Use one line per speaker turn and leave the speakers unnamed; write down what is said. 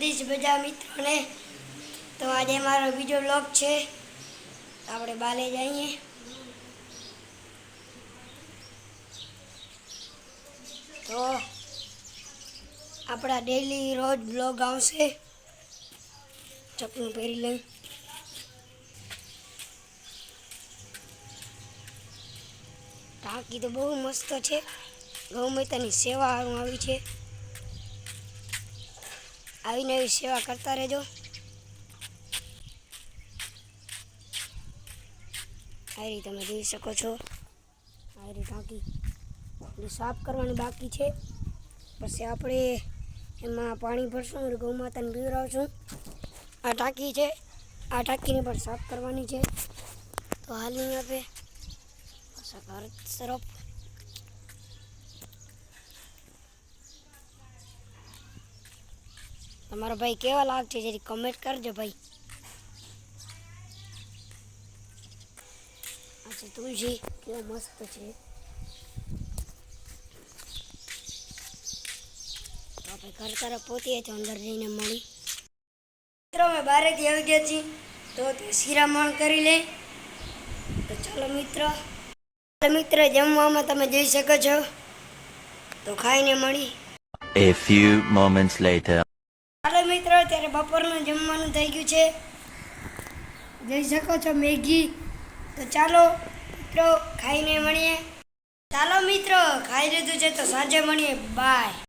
જગદીશ બધા મિત્રોને. તો આજે મારો બીજો વ્લોગ છે. આપણે બાલે જઈએ. તો આપણા ડેલી રોજ વ્લોગ આવશે. ચપ્પલ પહેરી લઈ. ટાંકી તો બહુ મસ્ત છે. ગૌ માતાની સેવા આવી છે. આવીને એવી સેવા કરતા રહેજો. આરી તમે જોઈ શકો છો. આરી ટાંકી સાફ કરવાની બાકી છે. પછી આપણે એમાં પાણી ભરશું, ગૌ માતાને પીવડાવશું. આ ટાંકી છે, આ ટાંકીને પણ સાફ કરવાની છે. તો હાલી આપે પાછા ઘર તરફ. તમારો ભાઈ કેવા લાગશે જરી કમેન્ટ કરજો ભાઈ. અચ્છા તુલસી કેવો મસ્ત છે. તો આપણે ઘર તરફ પહોંચીએ તો અંદર જઈને મળી. મિત્રો અમે બહારેથી આવી ગયા છીએ, તો તે શિરામણ કરી લે. તો ચાલો મિત્ર જમવામાં તમે જોઈ શકો છો. તો ખાઈને મળી.
A few moments later.
ચાલો મિત્રો, ત્યારે બપોરનું જમવાનું થઈ ગયું છે. જોઈ શકો છો મેગી. તો ચાલો મિત્રો ખાઈને મળીએ. ચાલો મિત્રો ખાઈ લીધું છે તો સાંજે મળીએ. બાય.